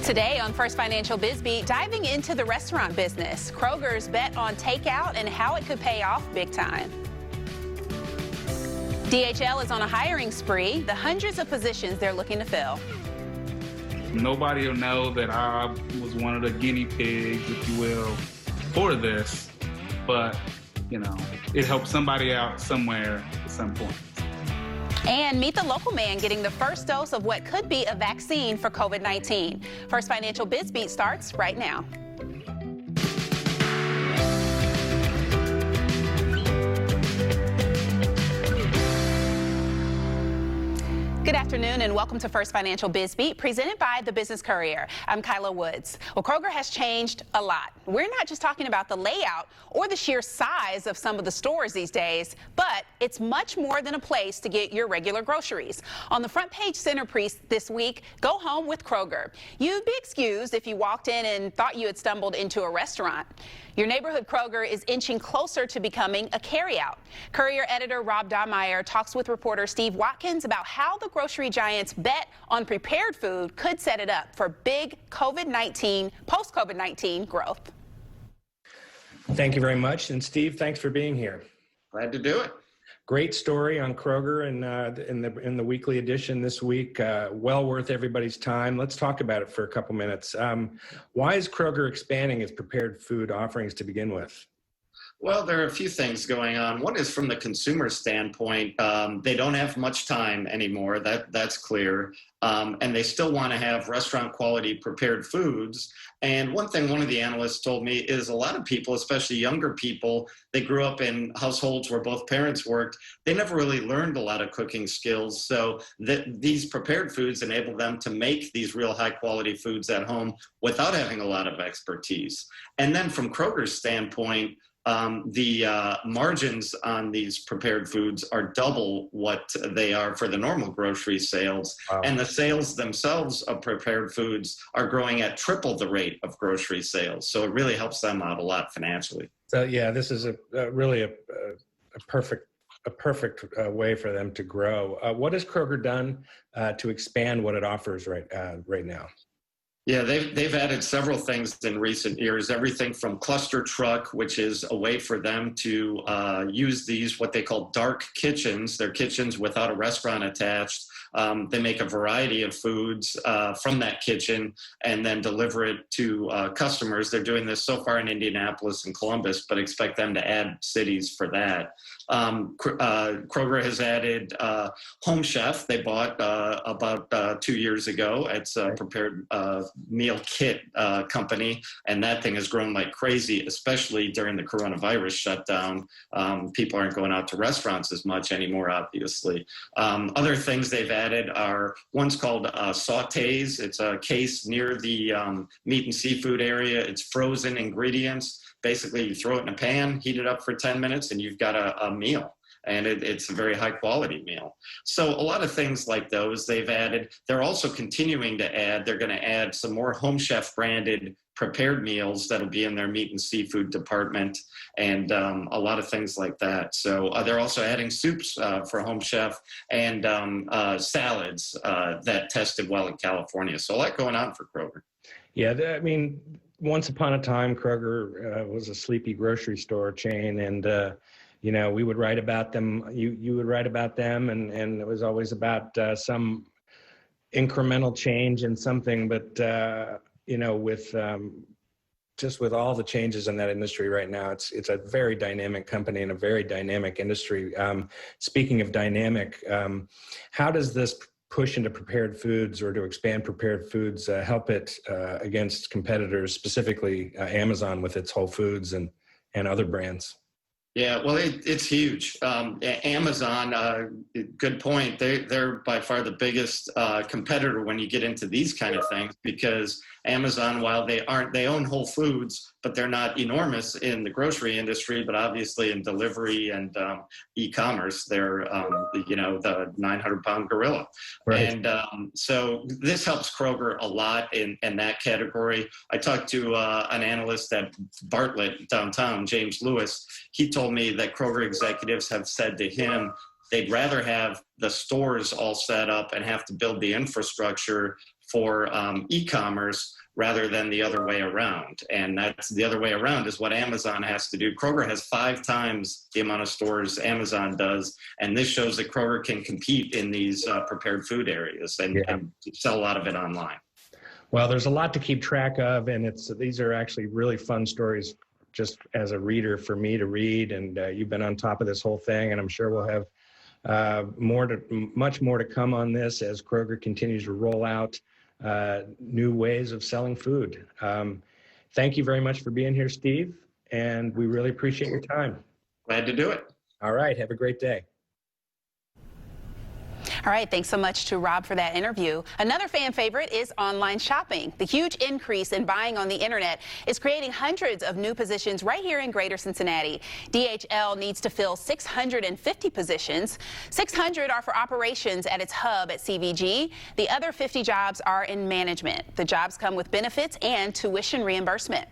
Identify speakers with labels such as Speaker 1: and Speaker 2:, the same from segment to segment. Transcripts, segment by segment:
Speaker 1: Today on First Financial BizBeat, diving into the restaurant business, Kroger's bet on takeout and how it could pay off big time. DHL is on a hiring spree, the hundreds of positions they're looking to fill.
Speaker 2: Nobody will know that I was one of the guinea pigs, if you will, for this, but, it helped somebody out somewhere at some point.
Speaker 1: And meet the local man getting the first dose of what could be a vaccine for COVID-19. First Financial BizBeat starts right now. Good afternoon and welcome to First Financial BizBeat, presented by the Business Courier. I'm Kyla Woods. Well, Kroger has changed a lot. We're not just talking about the layout or the sheer size of some of the stores these days, but it's much more than a place to get your regular groceries. On the front page centerpiece this week, go home with Kroger. You'd be excused if you walked in and thought you had stumbled into a restaurant. Your neighborhood Kroger is inching closer to becoming a carryout. Courier editor Rob Dahmeyer talks with reporter Steve Watkins about how the grocery giant's bet on prepared food could set it up for big post-COVID-19 growth.
Speaker 3: Thank you very much. And Steve, thanks for being here.
Speaker 4: Glad to do it.
Speaker 3: Great story on Kroger in the weekly edition this week. Well worth everybody's time. Let's talk about it for a couple minutes. Why is Kroger expanding its prepared food offerings to begin with?
Speaker 4: Well, there are a few things going on. One is from the consumer standpoint. They don't have much time anymore. That's clear. And they still want to have restaurant quality prepared foods. And one thing one of the analysts told me is a lot of people, especially younger people, they grew up in households where both parents worked. They never really learned a lot of cooking skills. So these prepared foods enable them to make these real high quality foods at home without having a lot of expertise. And then from Kroger's standpoint, the margins on these prepared foods are double what they are for the normal grocery sales. Wow. And the sales themselves of prepared foods are growing at triple the rate of grocery sales. So it really helps them out a lot financially.
Speaker 3: So yeah, this is really a perfect way for them to grow. What has Kroger done to expand what it offers right now?
Speaker 4: Yeah, they've added several things in recent years, everything from cluster truck, which is a way for them to use these, what they call dark kitchens. They're kitchens without a restaurant attached. They make a variety of foods from that kitchen and then deliver it to customers. They're doing this so far in Indianapolis and Columbus, but expect them to add cities for that. Kroger has added Home Chef. They bought about 2 years ago. It's a prepared meal kit company, and that thing has grown like crazy, especially during the coronavirus shutdown. People aren't going out to restaurants as much anymore, obviously. Other things they've added are one's called Sautés. It's a case near the meat and seafood area. It's frozen ingredients. Basically, you throw it in a pan, heat it up for 10 minutes, and you've got a meal. And it's a very high quality meal. So a lot of things like those they've added. They're also continuing to add, they're going to add some more Home Chef branded prepared meals that'll be in their meat and seafood department and a lot of things like that. So they're also adding soups for Home Chef and salads that tested well in California. So a lot going on for Kroger.
Speaker 3: Yeah, I mean, once upon a time, Kroger was a sleepy grocery store chain, and we would write about them. You would write about them, and it was always about some incremental change in something. But with all the changes in that industry right now, it's a very dynamic company and a very dynamic industry. Speaking of dynamic, how does this push into prepared foods or to expand prepared foods help it against competitors, specifically Amazon with its Whole Foods and other brands?
Speaker 4: Yeah, well, it's huge. Amazon, good point. They're by far the biggest competitor when you get into these kind of things, because Amazon, while they own Whole Foods, but they're not enormous in the grocery industry, but obviously in delivery and e-commerce, they're the 900-pound gorilla. Right. And so this helps Kroger a lot in that category. I talked to an analyst at Bartlett downtown, James Lewis. He told me that Kroger executives have said to him they'd rather have the stores all set up and have to build the infrastructure for e-commerce rather than the other way around. And that's the other way around is what Amazon has to do. Kroger has 5 times the amount of stores Amazon does. And this shows that Kroger can compete in these prepared food areas and sell a lot of it online.
Speaker 3: Well, there's a lot to keep track of, and these are actually really fun stories just as a reader for me to read, and you've been on top of this whole thing, and I'm sure we'll have much more to come on this as Kroger continues to roll out new ways of selling food. Thank you very much for being here, Steve, and we really appreciate your time.
Speaker 4: Glad to do it.
Speaker 3: All right, have a great day.
Speaker 1: All right, thanks so much to Rob for that interview. Another fan favorite is online shopping. The huge increase in buying on the internet is creating hundreds of new positions right here in Greater Cincinnati. DHL needs to fill 650 positions. 600 are for operations at its hub at CVG. The other 50 jobs are in management. The jobs come with benefits and tuition reimbursement.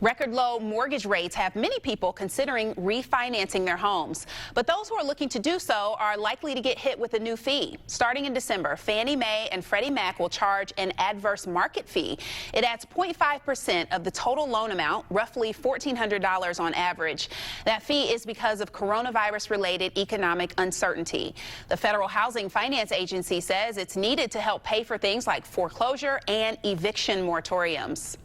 Speaker 1: Record low mortgage rates have many people considering refinancing their homes. But those who are looking to do so are likely to get hit with a new fee. Starting in December, Fannie Mae and Freddie Mac will charge an adverse market fee. It adds 0.5% of the total loan amount, roughly $1,400 on average. That fee is because of coronavirus-related economic uncertainty. The Federal Housing Finance Agency says it's needed to help pay for things like foreclosure and eviction moratoriums.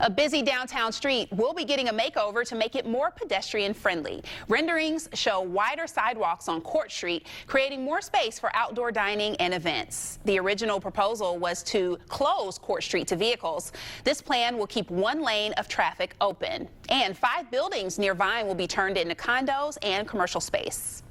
Speaker 1: A busy downtown street will be getting a makeover to make it more pedestrian friendly. Renderings show wider sidewalks on Court Street, creating more space for outdoor dining and events. The original proposal was to close Court Street to vehicles. This plan will keep 1 lane of traffic open. And 5 buildings near Vine will be turned into condos and commercial space.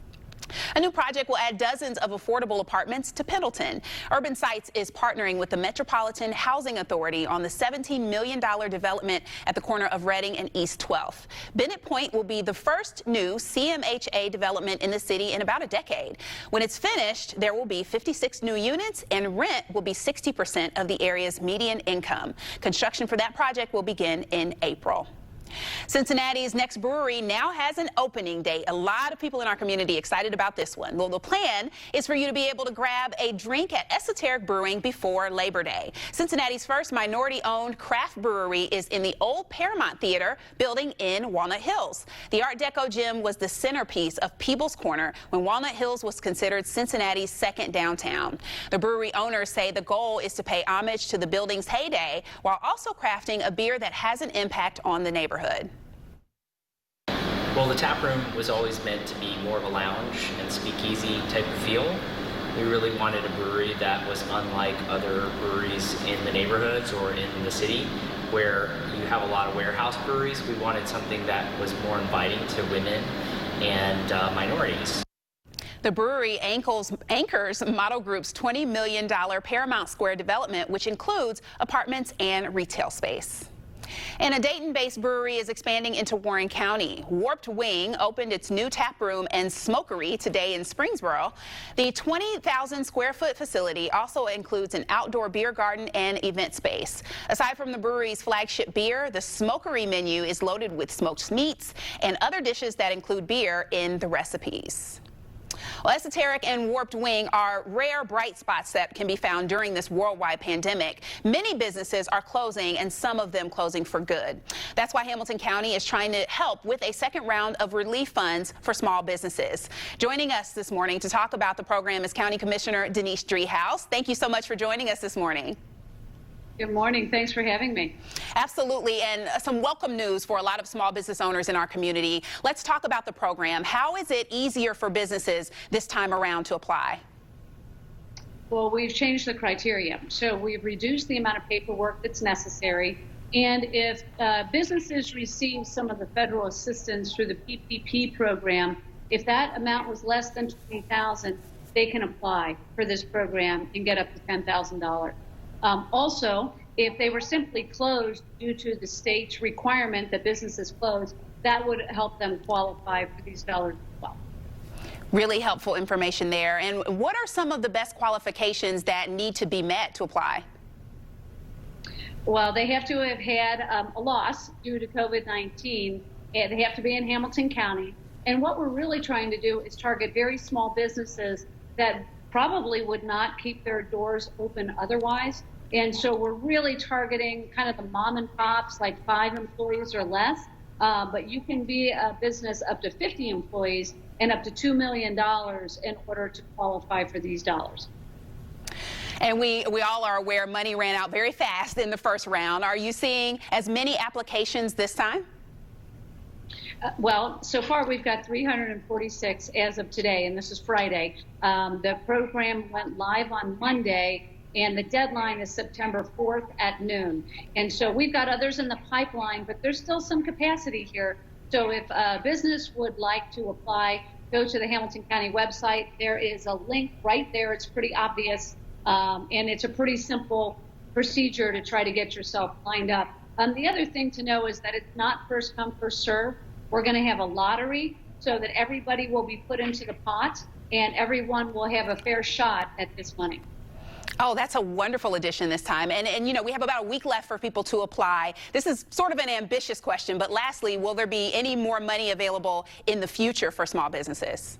Speaker 1: A new project will add dozens of affordable apartments to Pendleton. Urban Sites is partnering with the Metropolitan Housing Authority on the $17 million development at the corner of Reading and East 12th. Bennett Point will be the first new CMHA development in the city in about a decade. When it's finished, there will be 56 new units, and rent will be 60% of the area's median income. Construction for that project will begin in April. Cincinnati's next brewery now has an opening date. A lot of people in our community excited about this one. Well, the plan is for you to be able to grab a drink at Esoteric Brewing before Labor Day. Cincinnati's first minority-owned craft brewery is in the old Paramount Theater building in Walnut Hills. The Art Deco gym was the centerpiece of Peebles Corner when Walnut Hills was considered Cincinnati's second downtown. The brewery owners say the goal is to pay homage to the building's heyday while also crafting a beer that has an impact on the neighborhood.
Speaker 5: Well, the tap room was always meant to be more of a lounge and speakeasy type of feel. We really wanted a brewery that was unlike other breweries in the neighborhoods or in the city where you have a lot of warehouse breweries. We wanted something that was more inviting to women and minorities.
Speaker 1: The brewery anchors Model Group's $20 million Paramount Square development, which includes apartments and retail space. And a Dayton-based brewery is expanding into Warren County. Warped Wing opened its new tap room and smokery today in Springboro. The 20,000 square foot facility also includes an outdoor beer garden and event space. Aside from the brewery's flagship beer, the smokery menu is loaded with smoked meats and other dishes that include beer in the recipes. Well, Esoteric and Warped Wing are rare bright spots that can be found during this worldwide pandemic. Many businesses are closing, and some of them closing for good. That's why Hamilton County is trying to help with a second round of relief funds for small businesses. Joining us this morning to talk about the program is County Commissioner Denise Driehaus. Thank you so much for joining us this morning.
Speaker 6: Good morning. Thanks for having me.
Speaker 1: Absolutely, and some welcome news for a lot of small business owners in our community. Let's talk about the program. How is it easier for businesses this time around to apply?
Speaker 6: Well, we've changed the criteria. So we've reduced the amount of paperwork that's necessary. And if businesses receive some of the federal assistance through the PPP program, if that amount was less than $20,000, they can apply for this program and get up to $10,000. Also, if they were simply closed due to the state's requirement that businesses close, that would help them qualify for these dollars as well.
Speaker 1: Really helpful information there. And what are some of the best qualifications that need to be met to apply?
Speaker 6: Well, they have to have had a loss due to COVID-19. And they have to be in Hamilton County. And what we're really trying to do is target very small businesses that probably would not keep their doors open otherwise. And so we're really targeting kind of the mom and pops, like 5 employees or less. But you can be a business up to 50 employees and up to $2 million in order to qualify for these dollars.
Speaker 1: And we all are aware money ran out very fast in the first round. Are you seeing as many applications this time?
Speaker 6: Well, so far we've got 346 as of today, and this is Friday. The program went live on Monday, and the deadline is September 4th at noon. And so we've got others in the pipeline, but there's still some capacity here. So if a business would like to apply, go to the Hamilton County website. There is a link right there. It's pretty obvious, and it's a pretty simple procedure to try to get yourself lined up. The other thing to know is that it's not first come, first serve. We're going to have a lottery so that everybody will be put into the pot and everyone will have a fair shot at this money.
Speaker 1: Oh, that's a wonderful addition this time. And you know, we have about a week left for people to apply. This is sort of an ambitious question, but lastly, will there be any more money available in the future for small businesses?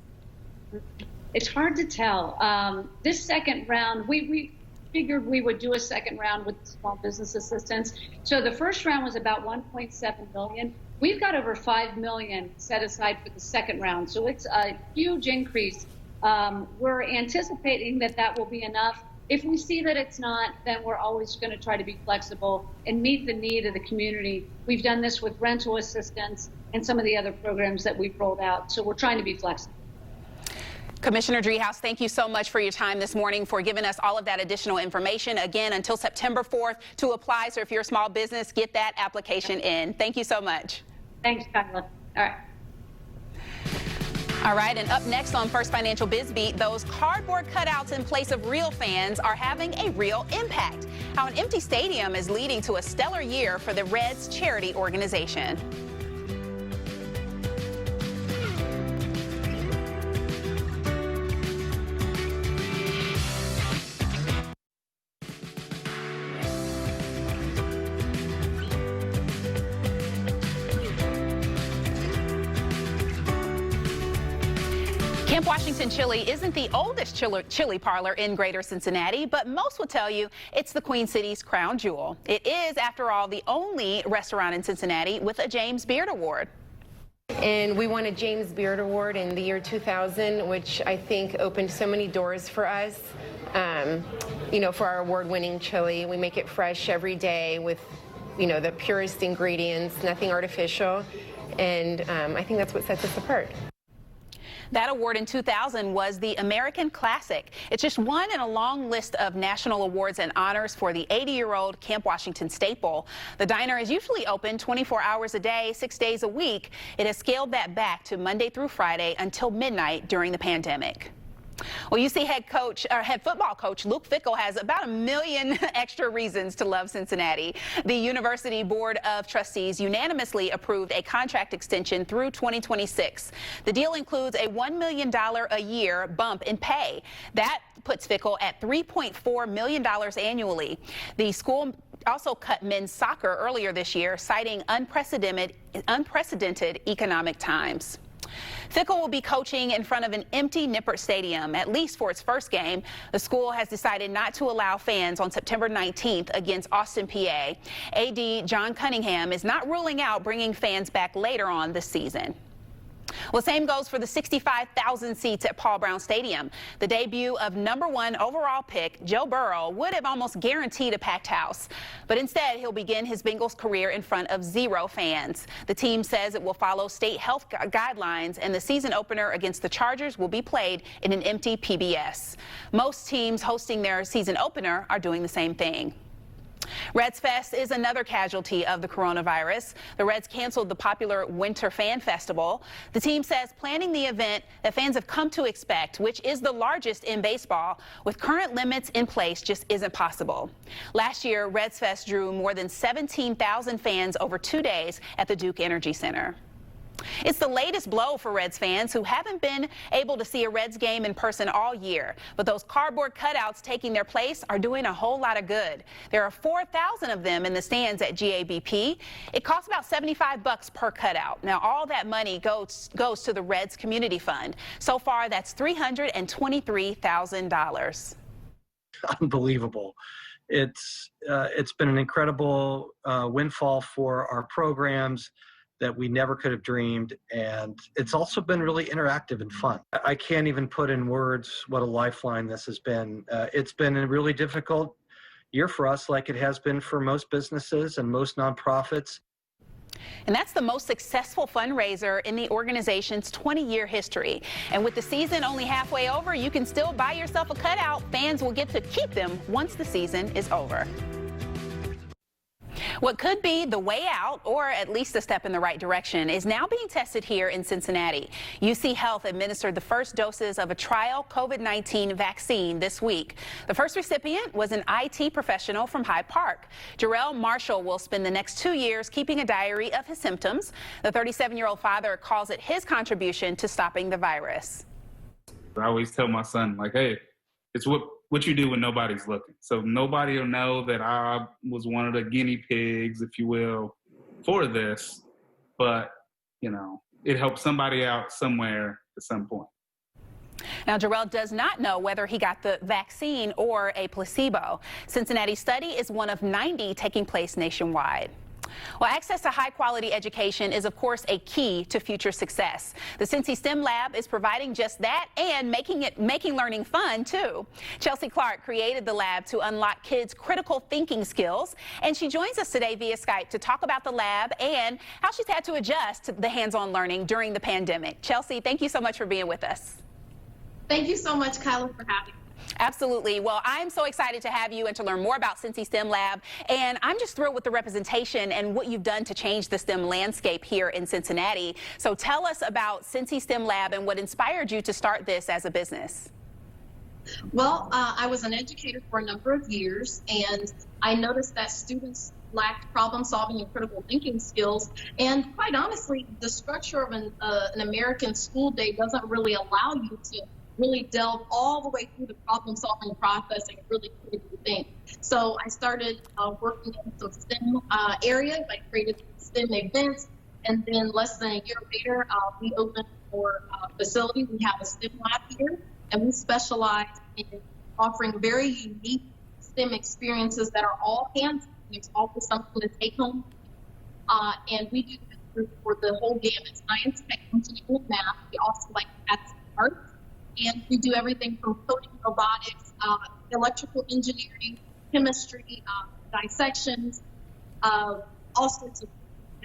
Speaker 6: It's hard to tell. This second round, we figured we would do a second round with small business assistance. So the first round was about 1.7 million. We've got over 5 million set aside for the second round. So it's a huge increase. We're anticipating that that will be enough. If we see that it's not, then we're always going to try to be flexible and meet the need of the community. We've done this with rental assistance and some of the other programs that we've rolled out. So we're trying to be flexible.
Speaker 1: Commissioner Driehaus, thank you so much for your time this morning, for giving us all of that additional information. Again, until September 4th to apply. So if you're a small business, get that application in. Thank you so much.
Speaker 6: Thanks, Kyla. All right.
Speaker 1: All right, and up next on First Financial Biz Beat, those cardboard cutouts in place of real fans are having a real impact. How an empty stadium is leading to a stellar year for the Reds charity organization. Camp Washington Chili isn't the oldest chili parlor in Greater Cincinnati, but most will tell you it's the Queen City's crown jewel. It is, after all, the only restaurant in Cincinnati with a James Beard Award.
Speaker 7: And we won a James Beard Award in the year 2000, which I think opened so many doors for us. You know, for our award-winning chili, we make it fresh every day with, you know, the purest ingredients, nothing artificial, and I think that's what sets us apart.
Speaker 1: That award in 2000 was the American Classic. It's just one in a long list of national awards and honors for the 80-year-old Camp Washington staple. The diner is usually open 24 hours a day, 6 days a week. It has scaled that back to Monday through Friday until midnight during the pandemic. Well, you see head football coach Luke Fickell has about 1 million extra reasons to love Cincinnati. The University Board of Trustees unanimously approved a contract extension through 2026. The deal includes a $1 million a year bump in pay. That puts Fickell at $3.4 million annually. The school also cut men's soccer earlier this year, citing unprecedented economic times. Fickell will be coaching in front of an empty Nippert Stadium, at least for its first game. The school has decided not to allow fans on September 19th against Austin, PA. AD John Cunningham is not ruling out bringing fans back later on this season. Well, same goes for the 65,000 seats at Paul Brown Stadium. The debut of #1 overall pick Joe Burrow would have almost guaranteed a packed house, but instead he'll begin his Bengals career in front of 0 fans. The team says it will follow state health guidelines, and the season opener against the Chargers will be played in an empty PBS. Most teams hosting their season opener are doing the same thing. Reds Fest is another casualty of the coronavirus. The Reds canceled the popular Winter Fan Festival. The team says planning the event that fans have come to expect, which is the largest in baseball, with current limits in place, just isn't possible. Last year, Reds Fest drew more than 17,000 fans over 2 days at the Duke Energy Center. It's the latest blow for Reds fans who haven't been able to see a Reds game in person all year. But those cardboard cutouts taking their place are doing a whole lot of good. There are 4,000 of them in the stands at GABP. It costs about $75 per cutout. Now, all that money goes to the Reds Community Fund. So far, that's $323,000.
Speaker 8: Unbelievable. It's been an incredible windfall for our programs that we never could have dreamed, and it's also been really interactive and fun. I can't even put in words what a lifeline this has been. It's been a really difficult year for us, like it has been for most businesses and most nonprofits.
Speaker 1: And that's the most successful fundraiser in the organization's 20-year history. And with the season only halfway over, you can still buy yourself a cutout. Fans will get to keep them once the season is over. What could be the way out, or at least a step in the right direction, is now being tested here in Cincinnati. UC Health administered the first doses of a trial COVID-19 vaccine this week. The first recipient was an IT professional from Hyde Park. Jarrell Marshall will spend the next 2 years keeping a diary of his symptoms. The 37-year-old father calls it his contribution to stopping the virus.
Speaker 2: I always tell my son, like, hey, it's what you do when nobody's looking. So nobody will know that I was one of the guinea pigs, if you will, for this. But, you know, it helps somebody out somewhere at some point.
Speaker 1: Now, Jarrell does not know whether he got the vaccine or a placebo. Cincinnati's study is one of 90 taking place nationwide. Well, access to high-quality education is, of course, a key to future success. The Cincinnati Stem Lab is providing just that and making learning fun, too. Chelsea Clark created the lab to unlock kids' critical thinking skills, and she joins us today via Skype to talk about the lab and how she's had to adjust to the hands-on learning during the pandemic. Chelsea, thank you so much for being with us.
Speaker 9: Thank you so much, Kyla, for having me.
Speaker 1: Absolutely. Well, I'm so excited to have you and to learn more about Cincinnati Stem Lab. And I'm just thrilled with the representation and what you've done to change the STEM landscape here in Cincinnati. So tell us about Cincinnati Stem Lab and what inspired you to start this as a business.
Speaker 9: Well, I was an educator for a number of years, and I noticed that students lacked problem solving and critical thinking skills. And quite honestly, the structure of an American school day doesn't really allow you to really delve all the way through the problem-solving process and really critically think. So I started working in some STEM areas. I created STEM events, and then less than a year later, we opened our facility. We have a STEM lab here, and we specialize in offering very unique STEM experiences that are all hands-on. There's always something to take home, and we do this for the whole gamut: science, technology, and math. We also like to add some arts. And we do everything from coding, robotics, electrical engineering, chemistry, dissections, all sorts of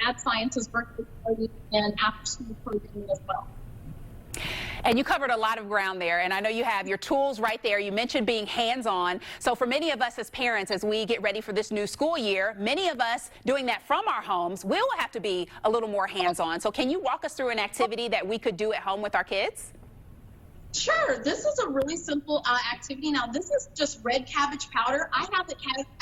Speaker 9: mad sciences, virtual coding, and after-school programming as well.
Speaker 1: And you covered a lot of ground there, and I know you have your tools right there. You mentioned being hands-on. So for many of us as parents, as we get ready for this new school year, many of us doing that from our homes will have to be a little more hands-on. So can you walk us through an activity that we could do at home with our kids?
Speaker 9: Sure. This is a really simple activity. Now, this is just red cabbage powder. I have it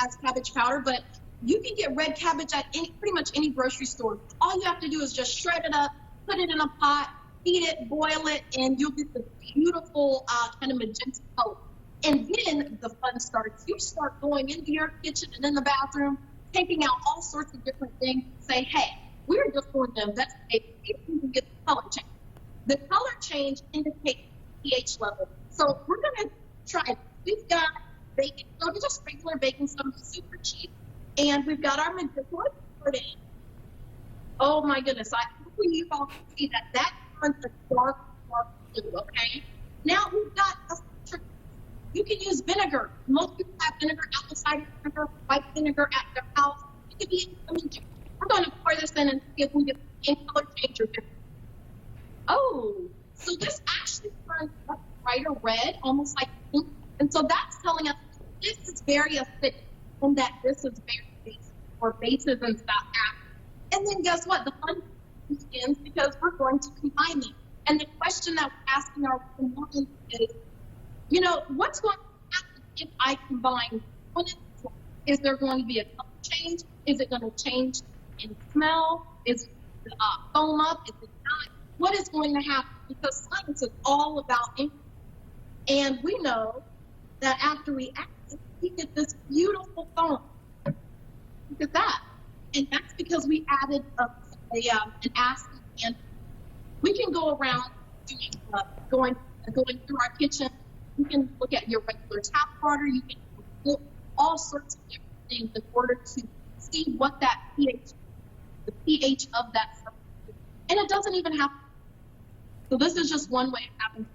Speaker 9: as cabbage powder, but you can get red cabbage at pretty much any grocery store. All you have to do is just shred it up, put it in a pot, heat it, boil it, and you'll get the beautiful kind of magenta color. And then the fun starts. You start going into your kitchen and in the bathroom, taking out all sorts of different things and say, hey, we're just going to investigate if we can get the color change. The color change indicates pH level. So we're going to try it. We've got baking soda, just regular baking soda, super cheap. And we've got our magenta. Let's put it in. Oh my goodness. I hope you all can see that. That turns a dark blue, okay? Now we've got a trick. You can use vinegar. Most people have vinegar, apple cider vinegar, white vinegar at their house. It could be lemon juice. We're going to pour this in and see if we get the same color change or different. Oh. So this actually turns a brighter red, almost like pink. And so that's telling us this is very acidic and that this is very basic, or bases and stuff. And then guess what? The fun begins because we're going to combine them. And the question that we're asking our women is, you know, what's going to happen if I combine one and two? Is there going to be a color change? Is it going to change in smell? Is it it foam up? Is it not? What is going to happen? Because science is all about ink. And we know that after we add it, we get this beautiful foam. Look at that. And that's because we added an acid. And we can go around doing, going through our kitchen. You can look at your regular tap water. You can look all sorts of different things in order to see what that pH, the pH of that substance is. And it doesn't even happen. So this is just one way it happens.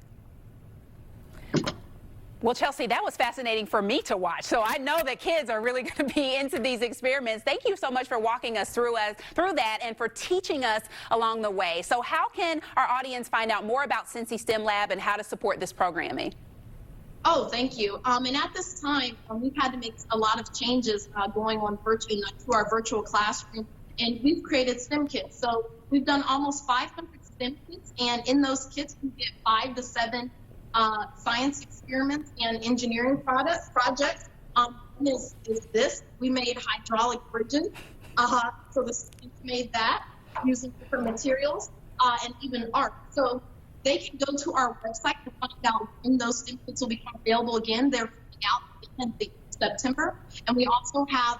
Speaker 1: Well, Chelsea, that was fascinating for me to watch. So I know that kids are really going to be into these experiments. Thank you so much for walking us through that and for teaching us along the way. So how can our audience find out more about Cincy Stem Lab and how to support this programming?
Speaker 9: Oh, thank you. And at this time, we've had to make a lot of changes going on virtually to our virtual classroom, and we've created STEM kits. So we've done almost 500 STEM kits, and in those kits, we get 5 to 7 science experiments and engineering projects. One is this. We made hydraulic bridges. So the students made that using different materials and even art. So they can go to our website to find out when those STEM kits will become available again. They're coming out in September. And we also have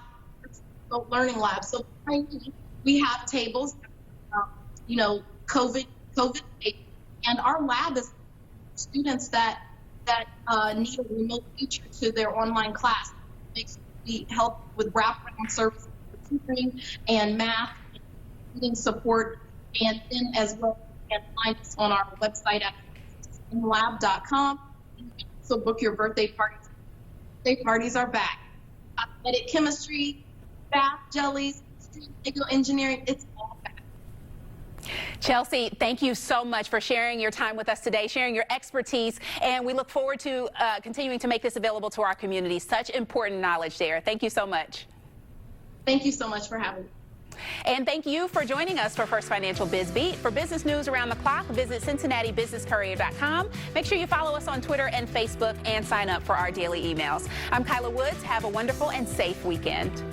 Speaker 9: learning labs. So we have tables, COVID tables. And our lab is students that need a remote feature to their online class. We help with wraparound services for tutoring and math, and reading support, and then as well, you can find us on our website at stemlab.com. You can also book your birthday parties. Birthday parties are back. Cosmetic chemistry, bath jellies, Lego engineering, it's all back.
Speaker 1: Chelsea, thank you so much for sharing your time with us today, sharing your expertise, and we look forward to continuing to make this available to our community. Such important knowledge there. Thank you so much.
Speaker 9: Thank you so much for having me.
Speaker 1: And thank you for joining us for First Financial Biz Beat. For business news around the clock, visit CincinnatiBusinessCourier.com. Make sure you follow us on Twitter and Facebook and sign up for our daily emails. I'm Kyla Woods. Have a wonderful and safe weekend.